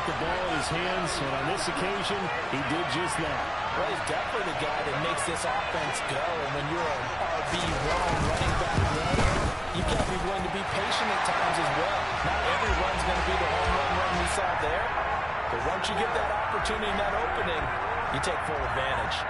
the ball in his hands, and on this occasion, he did just that. Well, he's definitely the guy that makes this offense go. And when you're an RB1 running back runner, you've got to be willing to be patient at times as well. Not every run's going to be the home run we saw there. But once you get that opportunity and that opening, you take full advantage.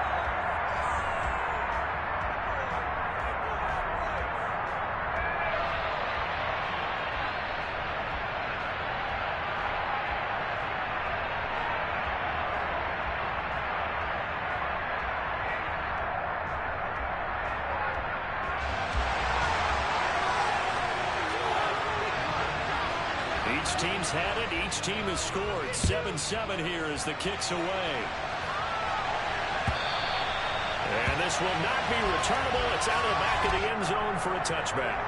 Each team's had it. Each team has scored. 7-7 here as the kick's away. And this will not be returnable. It's out of the back of the end zone for a touchback.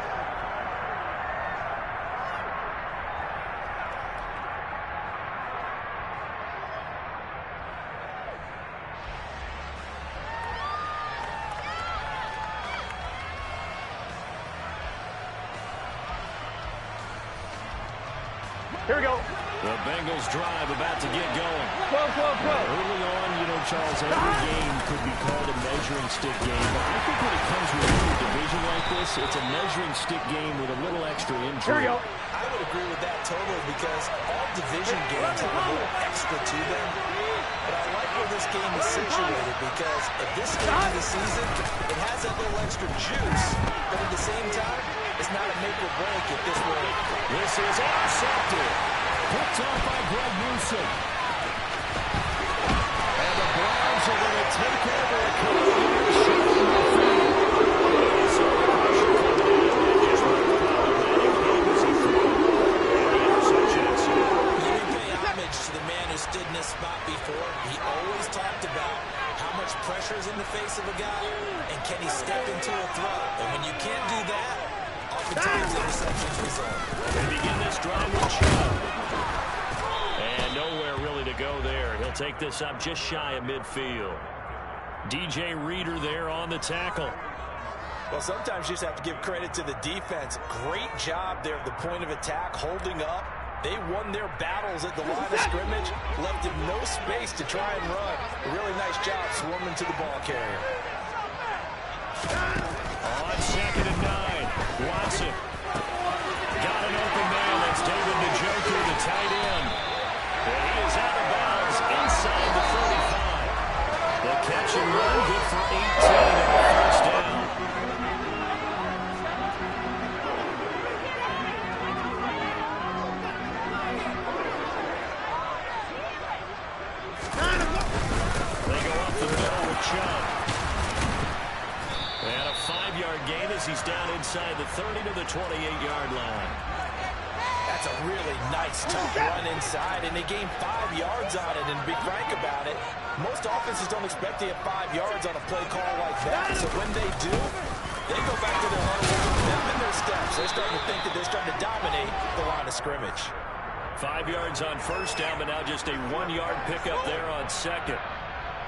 Here we go. The Bengals drive about to get going. Go. Early on, Charles, every game could be called a measuring stick game. But I think when it comes to a division like this, it's a measuring stick game with a little extra intrigue. Here we go. I would agree with that totally because all division games have a little extra to them. But I like where this game is situated because at this stage of the season, it has that little extra juice. But at the same time, it's not a make or break at this rate. This is intercepted. Picked off by Greg Newsom. And the Browns are going to take over a couple of years short of the field. So the pressure coming in. Just like the problematic game as he threw. And the interception ensued. You can pay homage to the man who stood in this spot before. He always talked about how much pressure is in the face of a guy and can he step into a throw. And when you can't do that, oftentimes interceptions result. They begin this drive with Chubb. And nowhere really to go there. He'll take this up just shy of midfield. DJ Reader there on the tackle. Well, sometimes you just have to give credit to the defense. Great job there at the point of attack, holding up. They won their battles at the line of scrimmage, left him no space to try and run. A really nice job swarming to the ball carrier. On 2nd and 9, Watson. Got an open man. That's David Njoku, the tight end. And he is out of bounds inside the 35. The catch and run, good for 18 and a first down. They go up the middle with Chubb. And a 5-yard gain as he's down inside the 30 to the 28-yard line. That's a really nice, tough run inside, and they gained 5 yards on it. And to be frank about it, most offenses don't expect to get 5 yards on a play call like that. So when they do, they go back to their hard work, them in their steps. They're starting to think that they're starting to dominate the line of scrimmage. 5 yards on first down, but now just a 1-yard pickup there on second.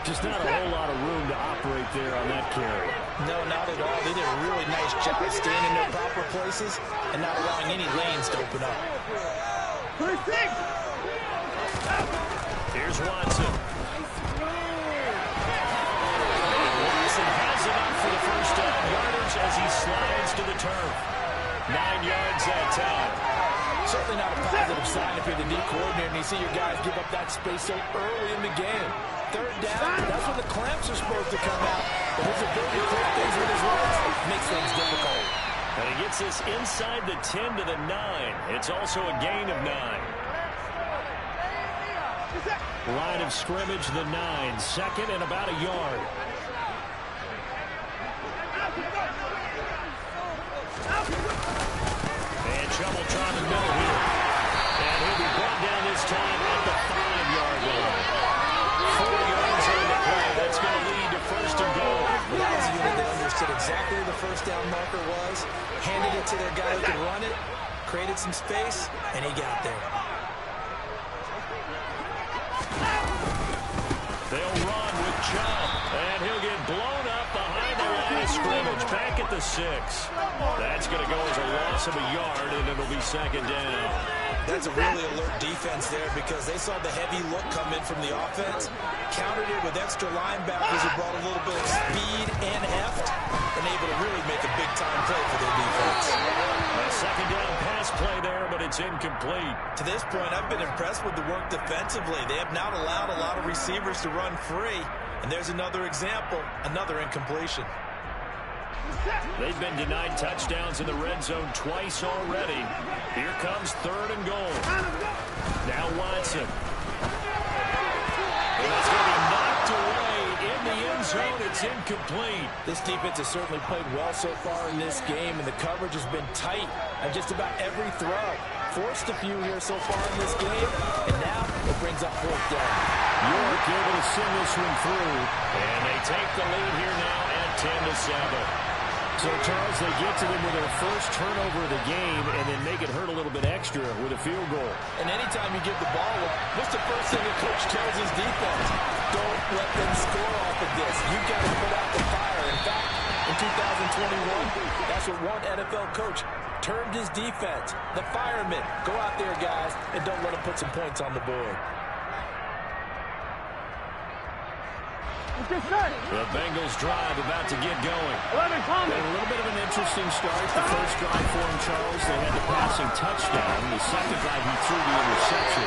Just not a whole lot of room to operate there on that carry. No, not at all. They did a really nice job staying in their proper places and not allowing any lanes to open up. Here's Watson. Watson has enough for the first down yardage as he slides to the turf. 9 yards that time. Certainly not a positive sign if you're the D coordinator and you see your guys give up that space so early in the game. 3rd down, that's when the clamps are supposed to come out. But his ability to create things with his legs makes things difficult. And he gets this inside the 10 to the 9. It's also a gain of 9. Line of scrimmage, the 9. 2nd and about a yard. And trouble trying to middle here. And he'll be brought down this time at the 5-yard line. 4 yards on the play. That's going to lead to first and goal. Well, that was a unit that understood exactly where the first down marker was, handed it to their guy who could run it, created some space, and he got there. They'll run with Chubb, and he'll get blown up behind the line of scrimmage. Back at the 6. That's going to go as a loss of a yard, and it'll be second down. That's a really alert defense there because they saw the heavy look come in from the offense, countered it with extra linebackers who brought a little bit of speed and heft, and able to really make a big-time play for their defense. A second down pass play there, but it's incomplete. To this point, I've been impressed with the work defensively. They have not allowed a lot of receivers to run free, and there's another example, another incompletion. They've been denied touchdowns in the red zone twice already. Here comes 3rd and goal. Now Watson. And that's going to be knocked away in the end zone. It's incomplete. This defense has certainly played well so far in this game, and the coverage has been tight on just about every throw. Forced a few here so far in this game, and now it brings up 4th down. York able to send this one through, and they take the lead here now at 10-7. So, Charles, they get to them with their first turnover of the game and then make it hurt a little bit extra with a field goal. And anytime you give the ball up, what's the first thing a coach tells his defense? Don't let them score off of this. You've got to put out the fire. In fact, in 2021, that's what one NFL coach termed his defense. The firemen. Go out there, guys, and don't let them put some points on the board. The Bengals drive about to get going. And a little bit of an interesting start. The first drive for him, Charles, they had the passing touchdown. The second drive, he threw the interception.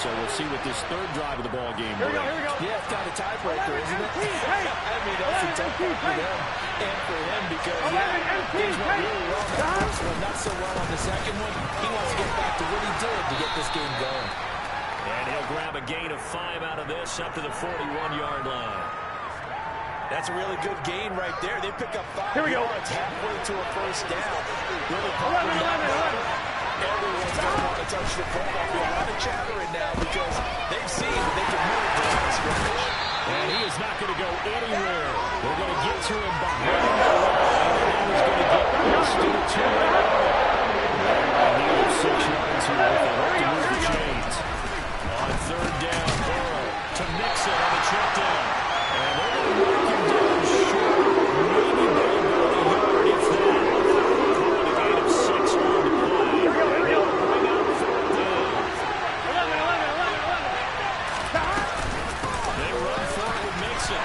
So we'll see what this 3rd drive of the ball game brings. Yeah, it's got a tiebreaker, isn't it? I mean, that's a tough one for them and for him because, things went really well on that first one, not so well on the second one. He wants to get back to what he did to get this game going. And he'll grab a gain of 5 out of this up to the 41-yard line. That's a really good gain right there. They pick up 5 yards halfway to a first down. Really pumping that one. Everyone's going to want to touch the ball. There'll be a lot of chattering now because they've seen that they can move the line scrimmage. And he is not going to go anywhere. They're going to get to him behind the line. And he's going to get close to the 2-yard line. I need 6 yards here if they hope to move the chains. On 3rd down, Burrow to Mixon on the check down. And they're going to work him down short. Maybe by about a yard, if that. Calling a gain of 6 on the play. And he'll bring up 4th down. They run forward with Mixon.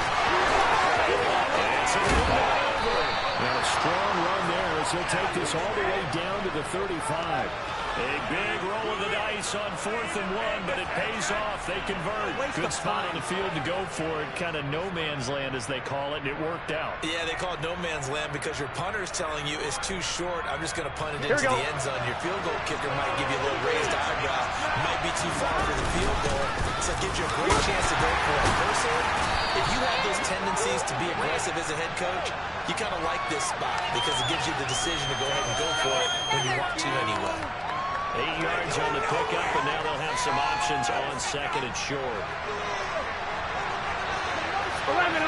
It's a little bit over. And a strong run there as he'll take this all the way down to the 35. A big roll of the dice on 4th and 1, but it pays off. They convert. Good spot on the field to go for it. Kind of no man's land, as they call it, and it worked out. Yeah, they call it no man's land because your punter's telling you it's too short. I'm just going to punt it into the end zone. Your field goal kicker might give you a little raised eyebrow. Might be too far for the field goal, so it gives you a great chance to go for it. Personally, if you have those tendencies to be aggressive as a head coach, you kind of like this spot because it gives you the decision to go ahead and go for it when you want to anyway. 8 yards on the pickup, and now they'll have some options on 2nd and short. 11.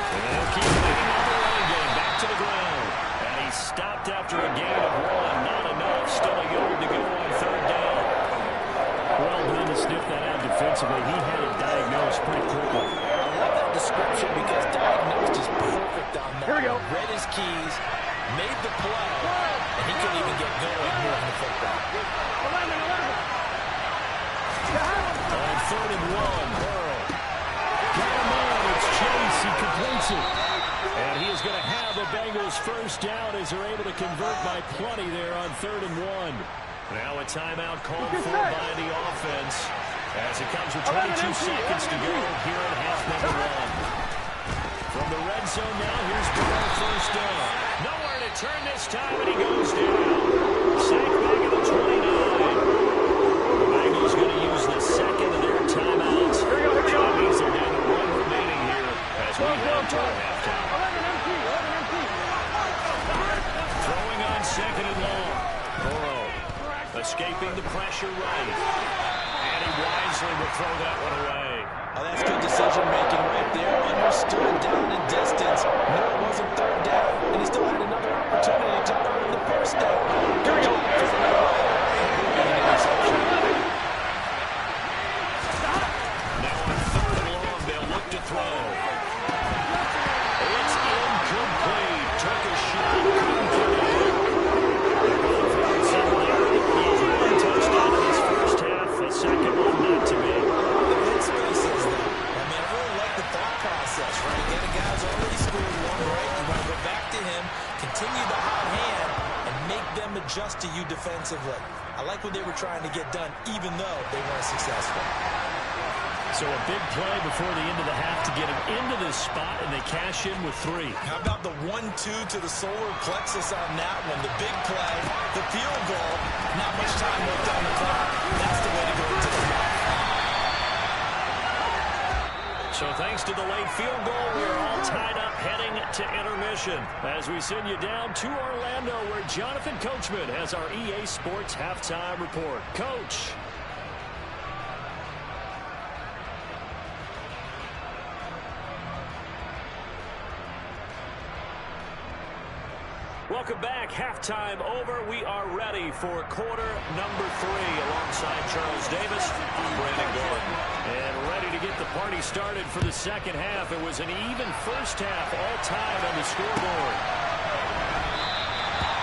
And they'll keep moving on the running game. Back to the ground. And he stopped after a gain of 1. Not enough. Still a yard to go on 3rd down. Well done to sniff that out defensively. He had it diagnosed pretty quickly. I love that description because diagnosed is perfect on that. Here we go. Read his keys, made the play, and he couldn't even get going moving the football. 11. On 3rd and 1, Burrow. Got him on. It's Chase. He completes it. And he is going to have the Bengals first down as they're able to convert by plenty there on 3rd and 1. Now a timeout called for by the offense as it comes with 22 seconds to go here in half number 1. From the red zone now, here's Burrow first down. Nowhere to turn this time, and he goes down. Sack back at the 29. The Bengals going to use the second of their timeouts. That means they're down to 1 remaining here as we head toward halftime. Throwing on 2nd and long. Burrow escaping the pressure right. And he wisely will throw that one away. Oh, that's good decision-making right there. Understood down and distance. No, it wasn't 3rd down, and he still had another opportunity to earn the first down. Good job. Now on 3rd and long, they'll look to throw. defensively. I like what they were trying to get done, even though they weren't successful. So a big play before the end of the half to get them into this spot, and they cash in with 3. How about the 1-2 to the solar plexus on that one? The big play, the field goal, not much time left on the clock. That's the way to go into the half. So thanks to the late field goal, we're all tied up heading to intermission as we send you down to Orlando, where Jonathan Coachman has our EA Sports halftime report. Coach. Welcome back. Halftime over. We are ready for quarter number 3. Alongside Charles Davis, I'm Brandon Gordon. And ready to get the party started for the second half. It was an even first half, all tied on the scoreboard.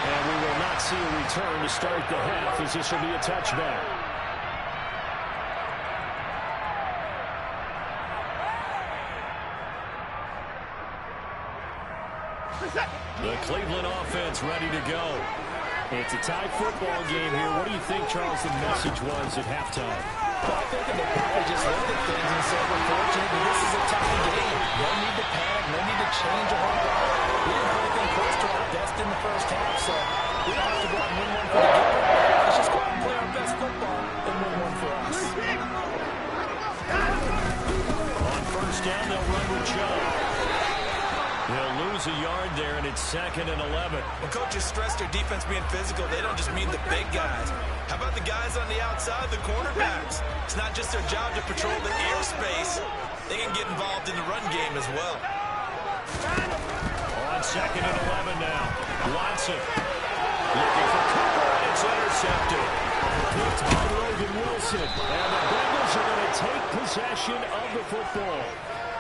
And we will not see a return to start the half, as this will be a touchback. The Cleveland offense ready to go. It's a tight football game here. What do you think, Charles, the message was at halftime? Well, I think they probably just looked at things and said, we're fortunate, but this is a tie game. No need to panic, no need to change a whole lot. We didn't put anything close to our best in the first half, so we don't have to go out and win one for the giver. Let's just go out and play our best football and win one for us. On first down, they'll run with Chubb. They'll lose a yard there, and it's 2nd and 11. When coaches stress their defense being physical, they don't just mean the big guys. How about the guys on the outside, the cornerbacks? It's not just their job to patrol the airspace. They can get involved in the run game as well. On 2nd and 11 now. Watson looking for Cooper, and it's intercepted. Picked by Logan Wilson. And the Bengals are going to take possession of the football.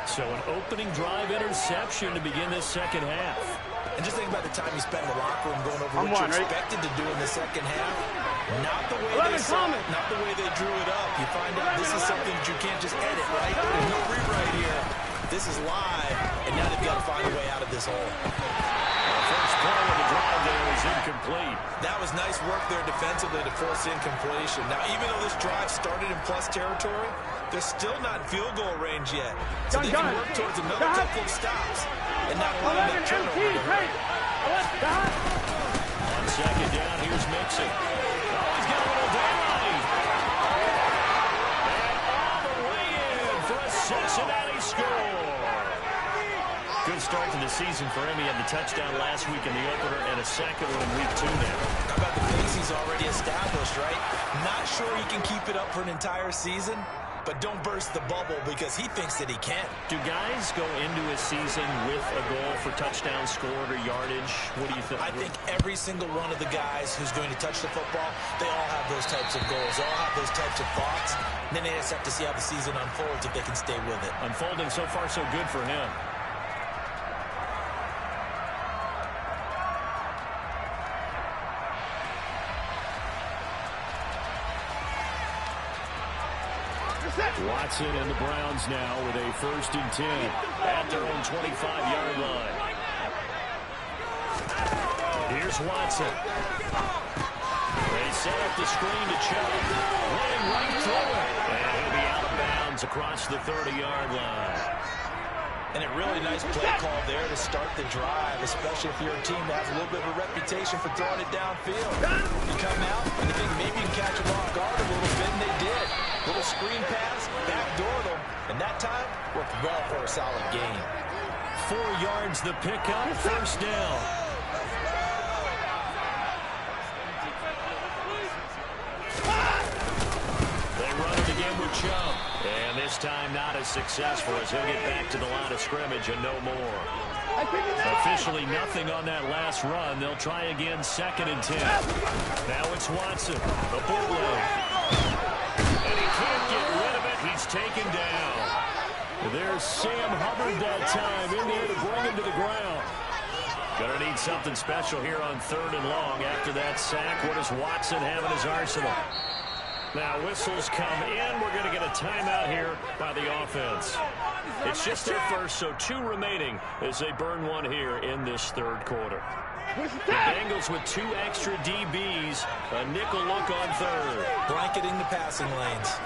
So an opening drive interception to begin this second half. And just think about the time you spent in the locker room going over what you expected to do in the second half. Not the way they saw it, not the way they drew it up. You find out this is something that you can't just edit, right? There's no rewrite here. This is live, and now they've got to find a way out of this hole. First play of the drive there is incomplete. That was nice work there defensively to force incompletion. Now, even though this drive started in plus territory, they're still not in field goal range yet. So they can work towards another couple of stops and not allow that turnover to hurt. On second down, here's Mixon. Oh, he's got a little daylight. And all the way in for a Cincinnati score. Good start to the season for him. He had the touchdown last week in the opener and a second one in week 2 now. How about the pace he's already established, right? Not sure he can keep it up for an entire season, but don't burst the bubble because he thinks that he can. Do guys go into a season with a goal for touchdown scored or yardage? What do you think? I think every single one of the guys who's going to touch the football, they all have those types of goals. They all have those types of thoughts. And then they just have to see how the season unfolds if they can stay with it. Unfolding so far so good for him. Watson and the Browns now with a 1st and 10 at their own 25-yard line. Here's Watson. They set up the screen to Chubb. Running right through it. And he'll be out of bounds across the 30-yard line. And a really nice play call there to start the drive, especially if you're a team that has a little bit of a reputation for throwing it downfield. You come out and you think maybe you can catch them off guard a little bit, and they did. Little screen pass, backdoored them, and that time worked well for a solid gain. 4 yards the pickup, 1st down. They run it again with Chubb. And this time not as successful as he'll get back to the line of scrimmage and no more. Officially nothing on that last run. They'll try again 2nd and 10. Now it's Watson, the bootleg. And he can't get rid of it. He's taken down. There's Sam Hubbard that time in there to bring him to the ground. Gonna need something special here on 3rd and long. After that sack, what does Watson have in his arsenal? Now whistles come in. We're going to get a timeout here by the offense. It's just their first, so 2 remaining as they burn one here in this 3rd quarter. The Bengals with 2 extra DBs. A nickel look on third. Blanketing the passing lanes.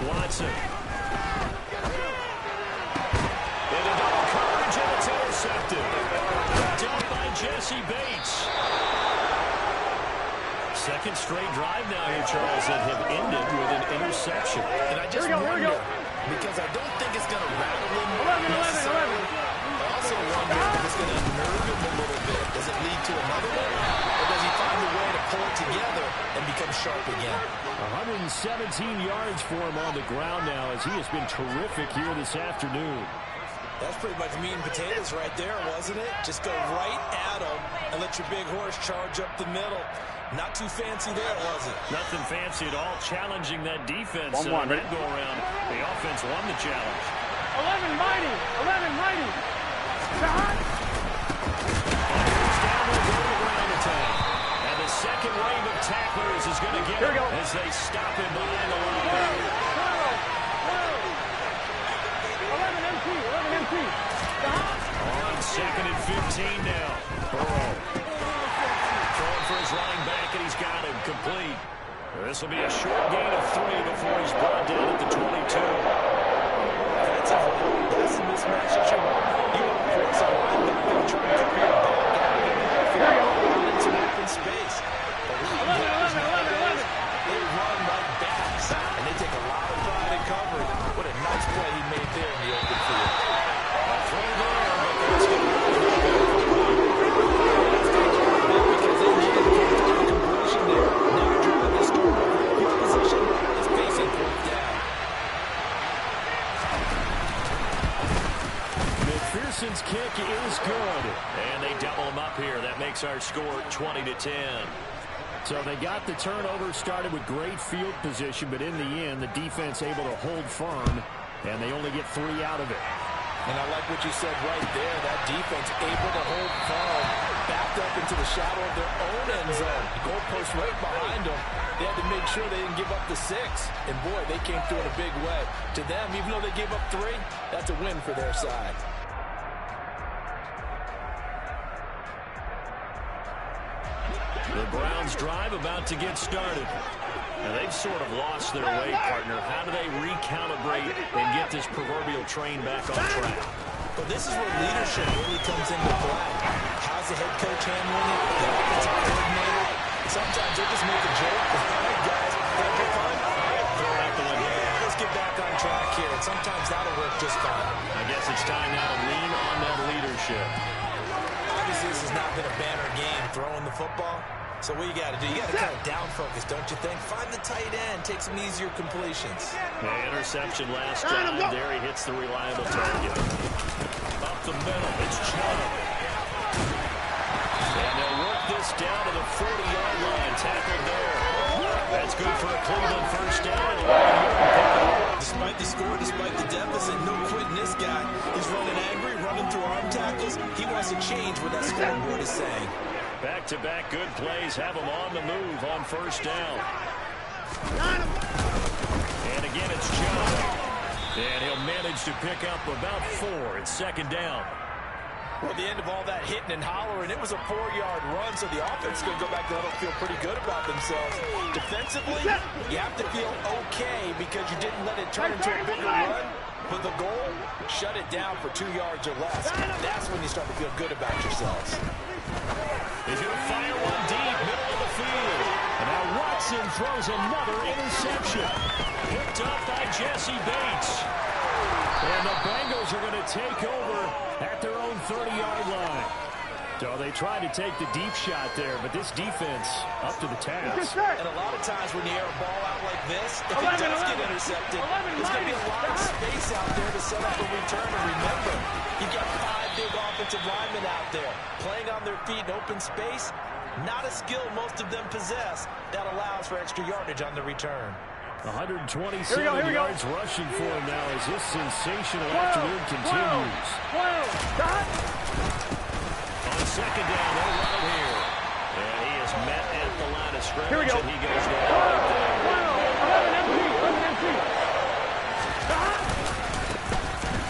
Watson. Into double coverage, and it's intercepted. Dealt by Jesse Bates. Second straight drive now here, Charles, that have ended with an interception. And I just wonder, because I don't think it's going to rattle him necessarily. I also wonder if it's going to nerve him a little bit. Does it lead to another one? Or does he find a way to pull it together and become sharp again? 117 yards for him on the ground now as he has been terrific here this afternoon. That's pretty much meat and potatoes right there, wasn't it? Just go right at him and let your big horse charge up the middle. Not too fancy there, was it? Nothing fancy at all. Challenging that defense. That go around. The offense won the challenge. 11 mighty. 11 mighty. Down will go to the ground attack. And the second wave of tacklers is going to get him as they stop him behind the line. 11 MT. On 2nd and 15 now. Burrow. Throwing for his running back, and he's got him complete. This will be a short gain of 3 before he's brought down at the 22. That's a mismatch that you want. You want to force a linebacker to try and clear a ball down in the backfield into open space. They run like backs, and they take a lot of pride in covering. What a nice play he made there in the open field. Throw there, but that's going to because they needed to get the completion there. Now driving the score. Field position is facing fourth down. McPherson's kick is good. And they double him up here. That makes our score 20-10. So they got the turnover, started with great field position, but in the end, the defense able to hold firm, and they only get 3 out of it. And I like what you said right there. That defense able to hold firm, backed up into the shadow of their own end zone. The goalpost right behind them. They had to make sure they didn't give up the 6. And boy, they came through in a big way. To them, even though they gave up 3, that's a win for their side. The Browns drive about to get started. Now they've sort of lost their way, partner. How do they recalibrate and get this proverbial train back on track? Well, this is where leadership really comes into play. How's the head coach handling it? The offensive coordinator? Sometimes they just make a joke. All right, guys, have fun. Throw it out the window. Yeah, let's get back on track here. And sometimes that'll work just fine. I guess it's time now to lean on that leadership. Obviously, this has not been a banner game throwing the football. So what you got to do, you got to kind of down focus, don't you think? Find the tight end, take some easier completions. The interception last drive. There he hits the reliable target. Up the middle, it's Chubb. And they'll work this down to the 40-yard line. Tackled there. That's good for a Cleveland first down. Despite the score, despite the deficit, no quitting this guy. He's running angry, running through arm tackles. He wants to change what that scoreboard is saying. Back-to-back good plays have him on the move on first down. And again, it's Chubb. And he'll manage to pick up about 4 at second down. Well, at the end of all that hitting and hollering, it was a 4-yard run, so the offense is going to go back to that'll feel pretty good about themselves. Defensively, you have to feel okay because you didn't let it turn into a bigger run. But the goal, shut it down for 2 yards or less. That's when you start to feel good about yourselves. He's going to fire one deep, middle of the field. And now Watson throws another interception. Picked up by Jesse Bates. And the Bengals are going to take over at their own 30-yard line. So they tried to take the deep shot there, but this defense up to the task. And a lot of times when you air a ball out like this, if it does get intercepted, there's going to be a lot of space out there to set up a return. And remember, you've got 5 big offensive linemen out there playing on their feet in open space. Not a skill most of them possess that allows for extra yardage on the return. 127 yards rushing for him now as this sensational afternoon continues. On second down, they'll run him here. And he is met at the line of scrimmage. Here we go. And he goes down right there. 11 MT, 11 MT.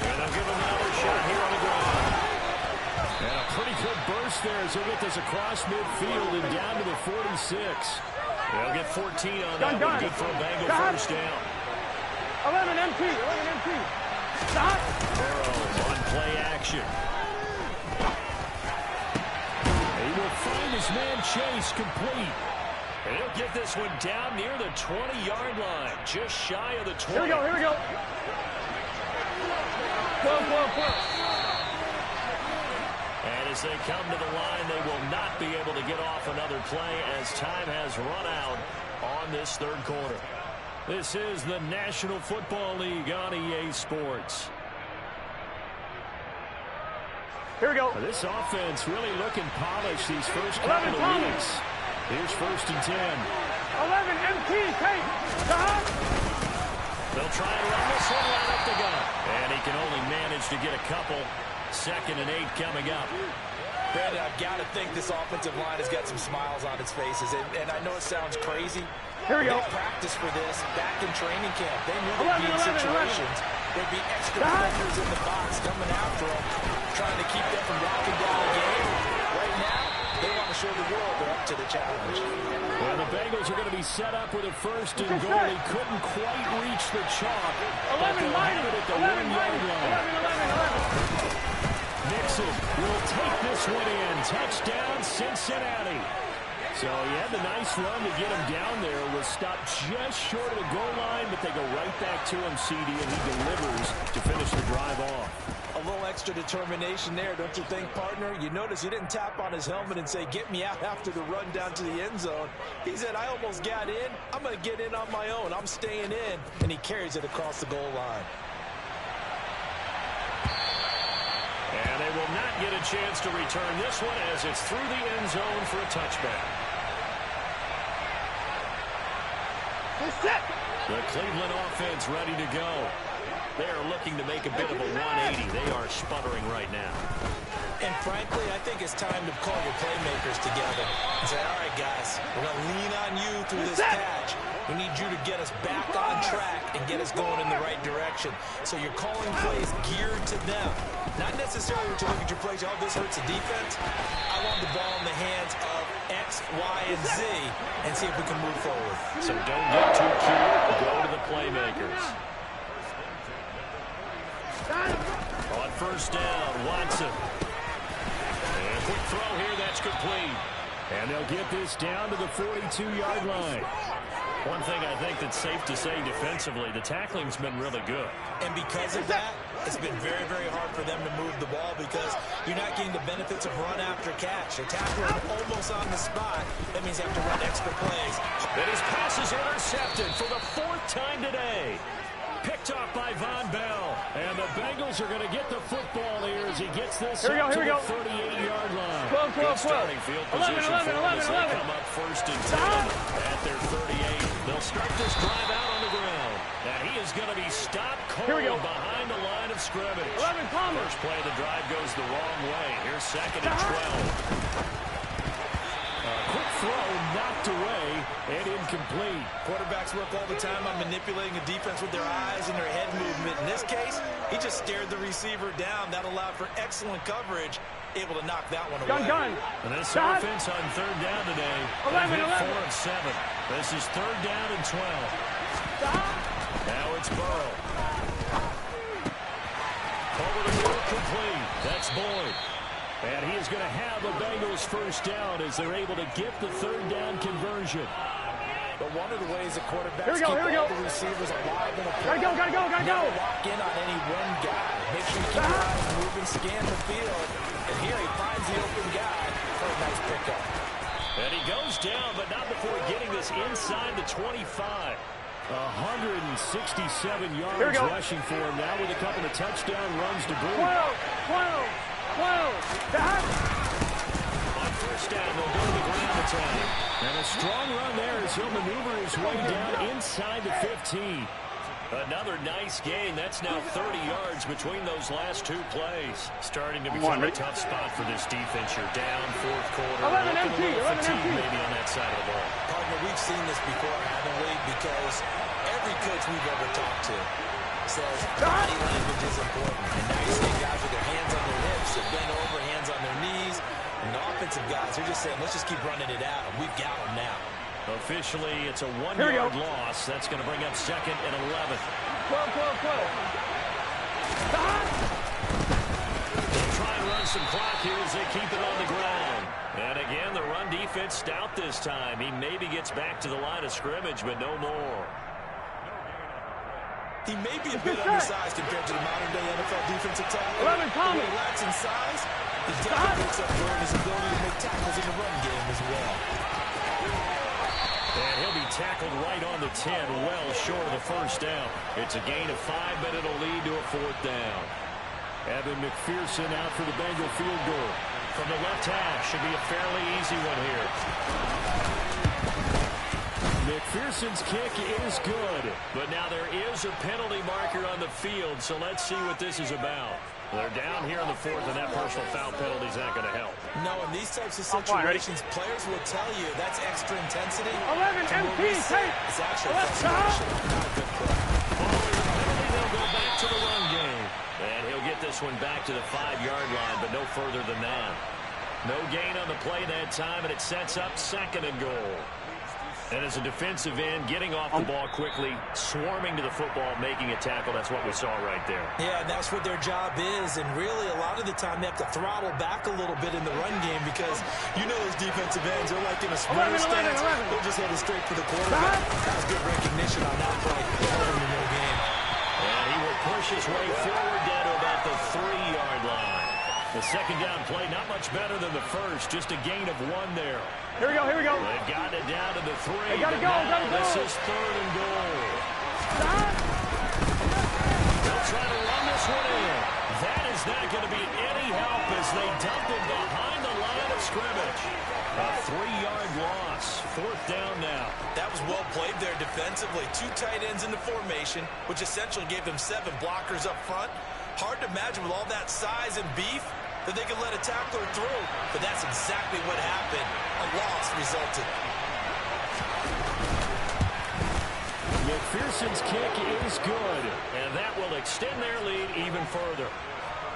And they'll give him another shot here on the ground. And a pretty good burst there as he'll get this across midfield and down to the 46. They'll get 14 on that one. Good for a Bengal first down. 11 MT, 11 MT. Stop. Burrow on play action. He will find his man Chase complete. And he'll get this one down near the 20-yard line, just shy of the 20. Here we go, here we go. 12, 12, 12. And as they come to the line, they will not be able to get off another play as time has run out on this third quarter. This is the National Football League on EA Sports. Here we go. This offense really looking polished these first couple of weeks. Here's 1st and 10. 11 MT, take. They'll try and run this one right up the gut. And he can only manage to get a couple. 2nd and 8 coming up. Brandon, I've got to think this offensive line has got some smiles on its faces. And I know it sounds crazy. Here we go. They practiced for this back in training camp. They knew they'd be in situations. There'd be extra defenders in the box coming after them, trying to keep them from locking down the game. Right now, they want to show the world they're up to the challenge. Well, the Bengals are going to be set up with a 1st and goal. They couldn't quite reach the chalk. 11 mighty. At the 11 1-yard line. 11, 11, 11. Nixon will take this one in. Touchdown, Cincinnati. So he had the nice run to get him down there. Was stopped just short of the goal line, but they go right back to him, CD, and he delivers to finish the drive off. A little extra determination there, don't you think, partner? You notice he didn't tap on his helmet and say, get me out after the run down to the end zone. He said, I almost got in. I'm going to get in on my own. I'm staying in. And he carries it across the goal line. And they will not get a chance to return this one as it's through the end zone for a touchback. The Cleveland offense ready to go. They are looking to make a bit of a 180. They are sputtering right now. And frankly, I think it's time to call your playmakers together and say, all right, guys, we're going to lean on you through this patch. We need you to get us back on track and get us going in the right direction. So you're calling plays geared to them. Not necessarily to look at your plays, oh, this hurts the defense. I want the ball in the hands of X, Y, and Z and see if we can move forward. So don't get too cute. Go to the playmakers. On 1st down, Watson. And a quick throw here, that's complete. And they'll get this down to the 42-yard line. One thing I think that's safe to say defensively, the tackling's been really good. And because of that, it's been very, very hard for them to move the ball because you're not getting the benefits of run after catch. They're tackling almost on the spot. That means they have to run extra plays. And his pass is intercepted for the 4th time today. Picked off by Von Bell. And the Bengals are going to get the football here as he gets this here we go. the 38-yard line. 12, 12, 12. Starting field position 11, 11, for them as 11, they come up 1st and 10 at their 38. They'll start this drive out on the ground. And he is going to be stopped cold behind the line of scrimmage. 11, Thomas. First play of the drive goes the wrong way. Here's 2nd and 12. Quick throw knocked away and incomplete. Quarterbacks work all the time on manipulating a defense with their eyes and their head movement. In this case, he just stared the receiver down. That allowed for excellent coverage, able to knock that one away. Gun. And this offense on 3rd down today. 11. 4 of 7. This is 3rd down and 12. Now it's Burrow. Over the middle, complete. That's Boyd. And he is going to have the Bengals 1st down as they're able to get the 3rd down conversion. But one of the ways the quarterbacks keep all the receivers alive in a play. Gotta go. Never lock in on any one guy. Make sure you keep your eyes moving, scan the field. And here he finds the open guy for a nice pickup. And he goes down, but not before getting this inside the 25. 167 yards rushing for him now with a couple of touchdown runs to boot. 12. On 1st down, they'll go to the ground attack. And a strong run there as he'll maneuver his way down inside the 15. Another nice gain. That's now 30 yards between those last two plays. Starting to become a tough spot for this defense. You're down fourth quarter. 11 Looking empty, a little 11 fatigue empty. maybe on that side of the ball. Partner, we've seen this before, haven't we? Because every coach we've ever talked to says body language is important. And now you see guys with their hands on their hips, they're bent over, hands on their knees. And the offensive guys, they're just saying, let's just keep running it out. We've got them now. Officially, it's a one-yard loss. That's going to bring up second and 11. 12, 12, 12. They'll try and run some clock here as they keep it on the ground. And again, the run defense stout this time. He maybe gets back to the line of scrimmage, but no more. He may be a bit undersized compared to the modern-day NFL defensive tackle. 11, Tommy. He lacks in size. He definitely makes up for it in his ability to make tackles in the run game as well. And he'll be tackled right on the 10, well short of the first down. It's a gain of 5, but it'll lead to a fourth down. Evan McPherson out for the Bengal field goal. From the left hash, should be a fairly easy one here. McPherson's kick is good, but now there is a penalty marker on the field, so let's see what this is about. They're down here in the fourth, and that personal foul penalty is not going to help. No, in these types of situations, players will tell you that's extra intensity. 11 MP, take. It's actually Let's frustration, not a good play. Following the penalty, they'll go back to the run game. And he'll get this one back to the 5-yard line, but no further than that. No gain on the play that time, and it sets up second and goal. And as a defensive end, getting off the ball quickly, swarming to the football, making a tackle, that's what we saw right there. Yeah, and that's what their job is. And really, a lot of the time, they have to throttle back a little bit in the run game because you know those defensive ends, they're like in a sprinter stance. They're just headed straight for the quarterback. That was good recognition on that play. Held him in the game. And he will push his way forward down to about the 3-yard line. The second down play, not much better than the first, just a gain of 1 there. Here we go, here we go. They've gotten it down to the 3. They gotta go, gotta go. This is third and goal. They'll try to run this one in. That is not going to be any help as they dump him behind the line of scrimmage. A 3-yard loss. Fourth down now. That was well played there defensively. 2 tight ends in the formation, which essentially gave them 7 blockers up front. Hard to imagine with all that size and beef that they could let a tackler through, but that's exactly what happened. A loss resulted. McPherson's kick is good, and that will extend their lead even further.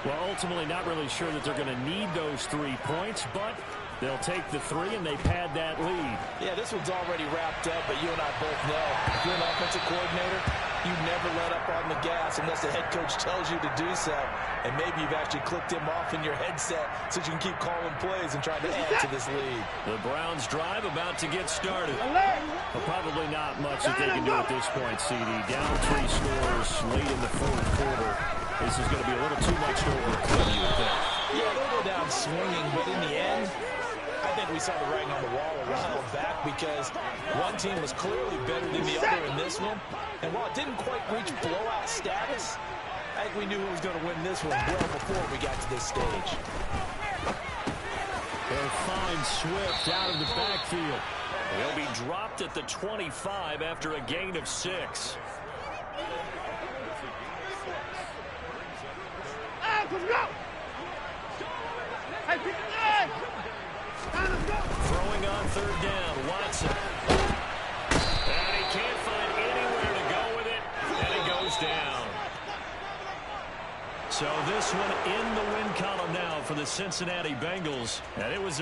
Well, ultimately not really sure that they're going to need those 3 points, but they'll take the 3 and they pad that lead. Yeah, this one's already wrapped up, but you and I both know if you're an offensive coordinator, you never let up on the gas unless the head coach tells you to do so. And maybe you've actually clicked him off in your headset so you can keep calling plays and trying to add to this lead. The Browns drive about to get started. Well, probably not much that they can do at this point, CD. Down 3 scores late in the fourth quarter. This is going to be a little too much to overcome, you would think. Yeah, they'll go down swinging, but in the end, I think we saw the writing on the wall a while back because one team was clearly better than the other in this one. And while it didn't quite reach blowout status, I think we knew who was going to win this one well before we got to this stage. They'll find Swift out of the backfield. He'll be dropped at the 25 after a gain of 6. Throwing on third down, Watson. And he can't find anywhere to go with it, and it goes down. So this one in the win column now for the Cincinnati Bengals, and it was